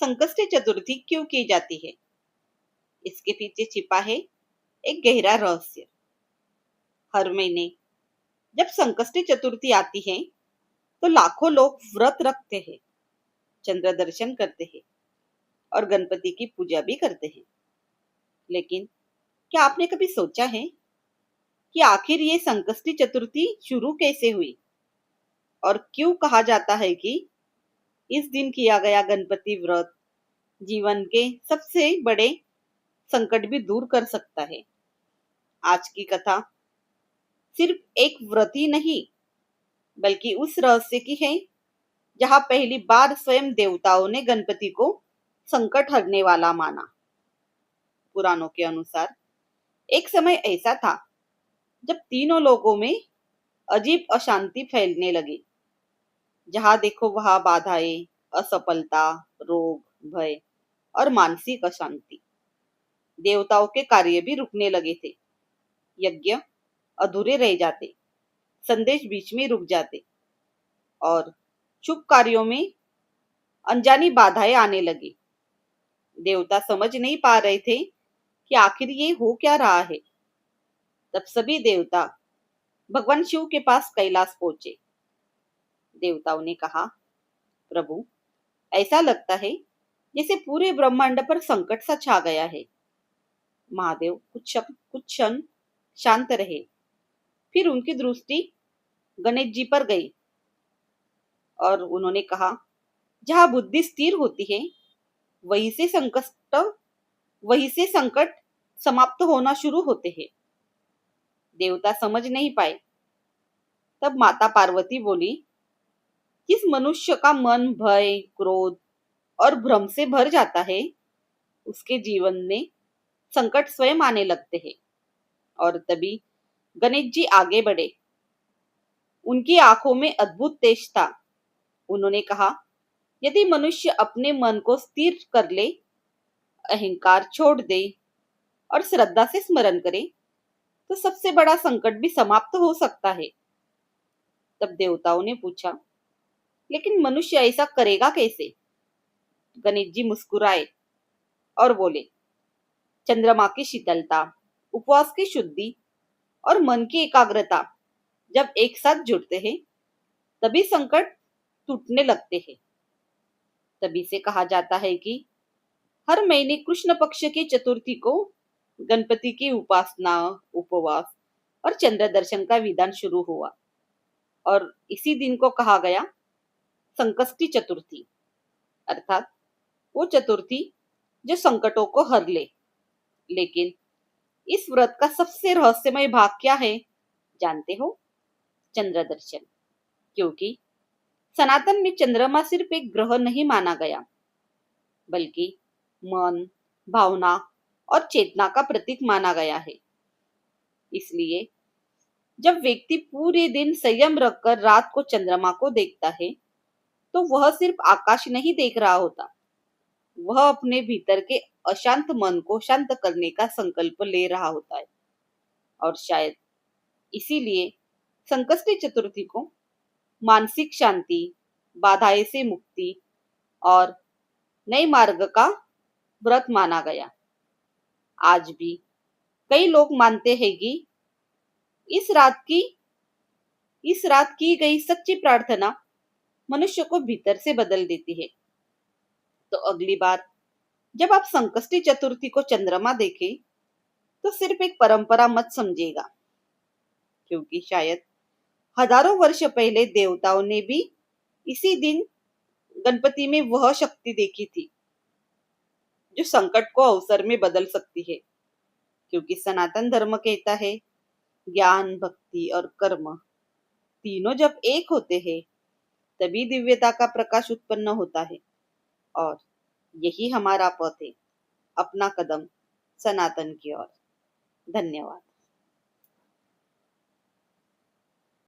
संकष्टी चतुर्थी क्यों की जाती है? इसके पीछे छिपा है एक गहरा रहस्य। हर महीने जब संकष्टी चतुर्थी आती है तो लाखों लोग व्रत रखते हैं, चंद्र दर्शन करते हैं और गणपति की पूजा भी करते हैं। लेकिन क्या आपने कभी सोचा है कि आखिर ये संकष्टी चतुर्थी शुरू कैसे हुई और क्यों कहा जाता है कि इस दिन किया गया गणपति व्रत जीवन के सबसे बड़े संकट भी दूर कर सकता है? आज की कथा सिर्फ एक व्रत ही नहीं, बल्कि उस रहस्य की है जहां पहली बार स्वयं देवताओं ने गणपति को संकट हरने वाला माना। पुराणों के अनुसार एक समय ऐसा था जब तीनों लोगों में अजीब अशांति फैलने लगी। जहां देखो वहां बाधाएं, असफलता, रोग, भय और मानसिक अशांति। देवताओं के कार्य भी रुकने लगे थे, यज्ञ अधूरे रह जाते, संदेश बीच में रुक जाते और शुभ कार्यों में अनजानी बाधाएं आने लगी। देवता समझ नहीं पा रहे थे कि आखिर ये हो क्या रहा है। तब सभी देवता भगवान शिव के पास कैलाश पहुंचे। देवताओं ने कहा, प्रभु, ऐसा लगता है जैसे पूरे ब्रह्मांड पर संकट सा छा गया है। महादेव कुछ क्षण शांत रहे, फिर उनकी दृष्टि गणेश जी पर गई और उन्होंने कहा, जहां बुद्धि स्थिर होती है वहीं से संकट समाप्त होना शुरू होते हैं। देवता समझ नहीं पाए। तब माता पार्वती बोली, जिस मनुष्य का मन भय, क्रोध और भ्रम से भर जाता है, उसके जीवन में संकट स्वयं आने लगते हैं। और तभी गणेश जी आगे बढ़े। उनकी आंखों में अद्भुत तेज था। उन्होंने कहा, यदि मनुष्य अपने मन को स्थिर कर ले, अहंकार छोड़ दे और श्रद्धा से स्मरण करे, तो सबसे बड़ा संकट भी समाप्त हो सकता है। तब देवताओं ने पूछा, लेकिन मनुष्य ऐसा करेगा कैसे? गणेश जी मुस्कुराए और बोले, चंद्रमा की शीतलता, उपवास की शुद्धि और मन की एकाग्रता जब एक साथ जुड़ते हैं, तभी संकट टूटने लगते हैं। तभी से कहा जाता है कि हर महीने कृष्ण पक्ष की चतुर्थी को गणपति की उपासना, उपवास और चंद्र दर्शन का विधान शुरू हुआ और इसी दिन को कहा गया संकष्टी चतुर्थी, अर्थात वो चतुर्थी जो संकटों को हर ले। लेकिन इस व्रत का सबसे रहस्यमय भाग क्या है, जानते हो? चंद्र दर्शन। क्योंकि सनातन में चंद्रमा सिर्फ एक ग्रह नहीं माना गया, बल्कि मन, भावना और चेतना का प्रतीक माना गया है। इसलिए जब व्यक्ति पूरे दिन संयम रखकर रात को चंद्रमा को देखता है, तो वह सिर्फ आकाश नहीं देख रहा होता, वह अपने भीतर के अशांत मन को शांत करने का संकल्प ले रहा होता है। और शायद इसीलिए संकष्टी चतुर्थी को मानसिक शांति, बाधाएं से मुक्ति और नए मार्ग का व्रत माना गया। आज भी कई लोग मानते हैं कि इस रात की गई सच्ची प्रार्थना मनुष्य को भीतर से बदल देती है। तो अगली बार जब आप संकष्टी चतुर्थी को चंद्रमा देखें, तो सिर्फ एक परंपरा मत समझिएगा, क्योंकि शायद हजारों वर्ष पहले देवताओं ने भी इसी दिन गणपति में वह शक्ति देखी थी जो संकट को अवसर में बदल सकती है। क्योंकि सनातन धर्म कहता है, ज्ञान, भक्ति और कर्म तीनों जब एक होते हैं, तभी दिव्यता का प्रकाश उत्पन्न होता है। और यही हमारा पथ है, अपना कदम सनातन की ओर। धन्यवाद।